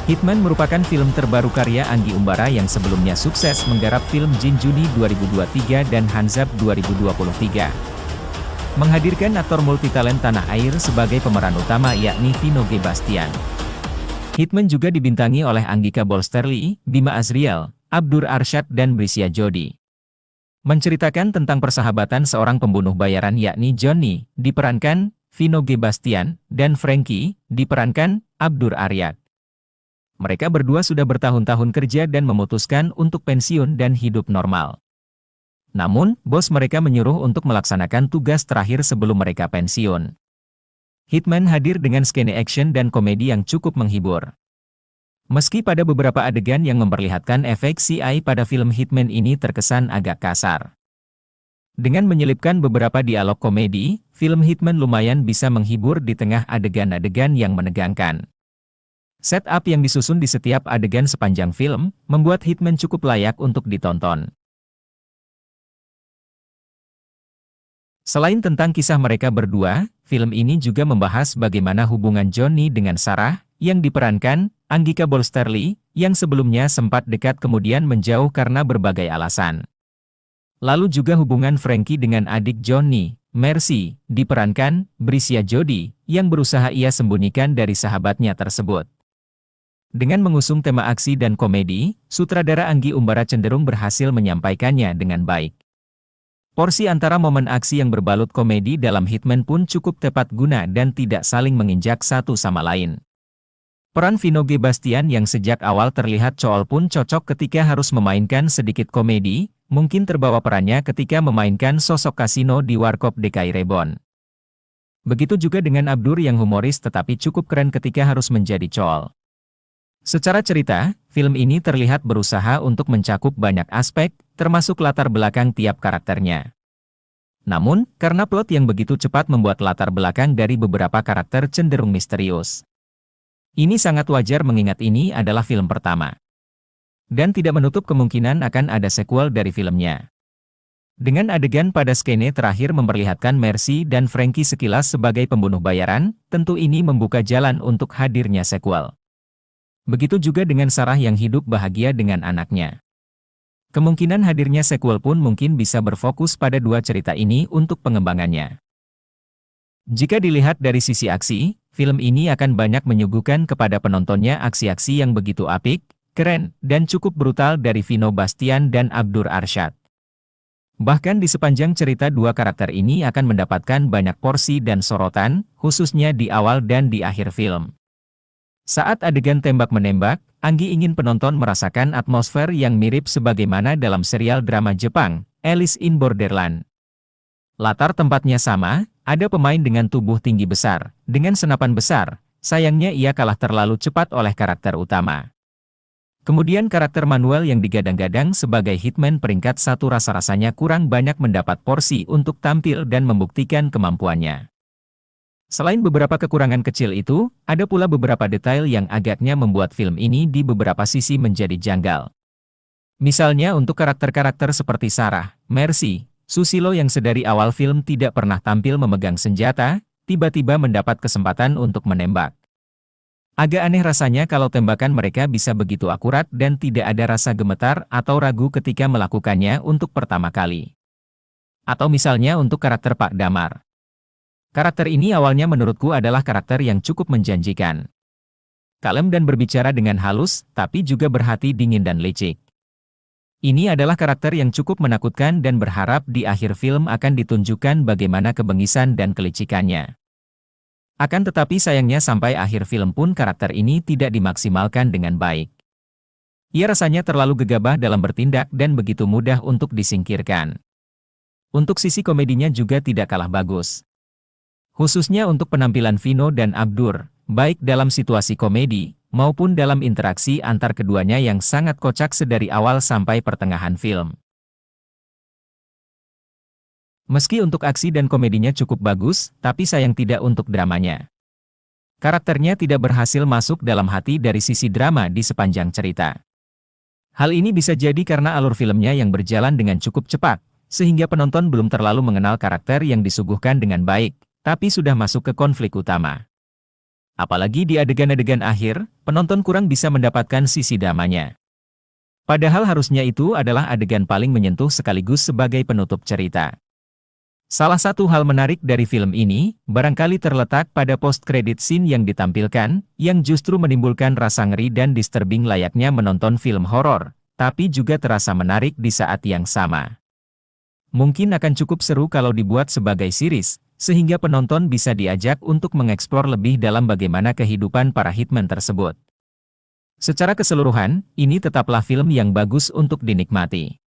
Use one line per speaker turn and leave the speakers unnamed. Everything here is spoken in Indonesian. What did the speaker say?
Hitman merupakan film terbaru karya Anggi Umbara yang sebelumnya sukses menggarap film Jin Juni 2023 dan Hanzab 2023. Menghadirkan aktor multitalent tanah air sebagai pemeran utama yakni Vino G. Bastian. Hitman juga dibintangi oleh Anggika Bolsterli, Bima Azriel, Abdur Arsyad dan Brisya Jody. Menceritakan tentang persahabatan seorang pembunuh bayaran yakni Johnny, diperankan Vino G. Bastian, dan Frankie, diperankan Abdur Aryad. Mereka berdua sudah bertahun-tahun kerja dan memutuskan untuk pensiun dan hidup normal. Namun, bos mereka menyuruh untuk melaksanakan tugas terakhir sebelum mereka pensiun. Hitman hadir dengan skene action dan komedi yang cukup menghibur. Meski pada beberapa adegan yang memperlihatkan efek CGI pada film Hitman ini terkesan agak kasar. Dengan menyelipkan beberapa dialog komedi, film Hitman lumayan bisa menghibur di tengah adegan-adegan yang menegangkan. Setup yang disusun di setiap adegan sepanjang film, membuat Hitman cukup layak untuk ditonton. Selain tentang kisah mereka berdua, film ini juga membahas bagaimana hubungan Johnny dengan Sarah, yang diperankan Anggika Bolsterli, yang sebelumnya sempat dekat kemudian menjauh karena berbagai alasan. Lalu juga hubungan Frankie dengan adik Johnny, Mercy, diperankan Brisya Jody, yang berusaha ia sembunyikan dari sahabatnya tersebut. Dengan mengusung tema aksi dan komedi, sutradara Anggi Umbara cenderung berhasil menyampaikannya dengan baik. Porsi antara momen aksi yang berbalut komedi dalam Hitman pun cukup tepat guna dan tidak saling menginjak satu sama lain. Peran Vino G. Bastian yang sejak awal terlihat cool pun cocok ketika harus memainkan sedikit komedi, mungkin terbawa perannya ketika memainkan sosok kasino di Warkop DKI Reborn. Begitu juga dengan Abdur yang humoris tetapi cukup keren ketika harus menjadi cool. Secara cerita, film ini terlihat berusaha untuk mencakup banyak aspek, termasuk latar belakang tiap karakternya. Namun, karena plot yang begitu cepat membuat latar belakang dari beberapa karakter cenderung misterius. Ini sangat wajar mengingat ini adalah film pertama. Dan tidak menutup kemungkinan akan ada sequel dari filmnya. Dengan adegan pada skene terakhir memperlihatkan Mercy dan Frankie sekilas sebagai pembunuh bayaran, tentu ini membuka jalan untuk hadirnya sequel. Begitu juga dengan Sarah yang hidup bahagia dengan anaknya. Kemungkinan hadirnya sequel pun mungkin bisa berfokus pada dua cerita ini untuk pengembangannya. Jika dilihat dari sisi aksi, film ini akan banyak menyuguhkan kepada penontonnya aksi-aksi yang begitu apik, keren, dan cukup brutal dari Vino Bastian dan Abdur Arsyad. Bahkan di sepanjang cerita dua karakter ini akan mendapatkan banyak porsi dan sorotan, khususnya di awal dan di akhir film. Saat adegan tembak-menembak, Anggi ingin penonton merasakan atmosfer yang mirip sebagaimana dalam serial drama Jepang, Alice in Borderland. Latar tempatnya sama, ada pemain dengan tubuh tinggi besar, dengan senapan besar, sayangnya ia kalah terlalu cepat oleh karakter utama. Kemudian karakter Manuel yang digadang-gadang sebagai Hitman peringkat 1 rasa-rasanya kurang banyak mendapat porsi untuk tampil dan membuktikan kemampuannya. Selain beberapa kekurangan kecil itu, ada pula beberapa detail yang agaknya membuat film ini di beberapa sisi menjadi janggal. Misalnya untuk karakter-karakter seperti Sarah, Mercy, Susilo yang sedari awal film tidak pernah tampil memegang senjata, tiba-tiba mendapat kesempatan untuk menembak. Agak aneh rasanya kalau tembakan mereka bisa begitu akurat dan tidak ada rasa gemetar atau ragu ketika melakukannya untuk pertama kali. Atau misalnya untuk karakter Pak Damar. Karakter ini awalnya menurutku adalah karakter yang cukup menjanjikan. Kalem dan berbicara dengan halus, tapi juga berhati dingin dan licik. Ini adalah karakter yang cukup menakutkan dan berharap di akhir film akan ditunjukkan bagaimana kebengisan dan kelicikannya. Akan tetapi sayangnya sampai akhir film pun karakter ini tidak dimaksimalkan dengan baik. Ia rasanya terlalu gegabah dalam bertindak dan begitu mudah untuk disingkirkan. Untuk sisi komedinya juga tidak kalah bagus. Khususnya untuk penampilan Vino dan Abdur, baik dalam situasi komedi, maupun dalam interaksi antar keduanya yang sangat kocak sedari awal sampai pertengahan film. Meski untuk aksi dan komedinya cukup bagus, tapi sayang tidak untuk dramanya. Karakternya tidak berhasil masuk dalam hati dari sisi drama di sepanjang cerita. Hal ini bisa jadi karena alur filmnya yang berjalan dengan cukup cepat, sehingga penonton belum terlalu mengenal karakter yang disuguhkan dengan baik, tapi sudah masuk ke konflik utama. Apalagi di adegan-adegan akhir, penonton kurang bisa mendapatkan sisi dramanya. Padahal harusnya itu adalah adegan paling menyentuh sekaligus sebagai penutup cerita. Salah satu hal menarik dari film ini, barangkali terletak pada post-credit scene yang ditampilkan, yang justru menimbulkan rasa ngeri dan disturbing layaknya menonton film horor, tapi juga terasa menarik di saat yang sama. Mungkin akan cukup seru kalau dibuat sebagai series, sehingga penonton bisa diajak untuk mengeksplor lebih dalam bagaimana kehidupan para hitman tersebut. Secara keseluruhan, ini tetaplah film yang bagus untuk dinikmati.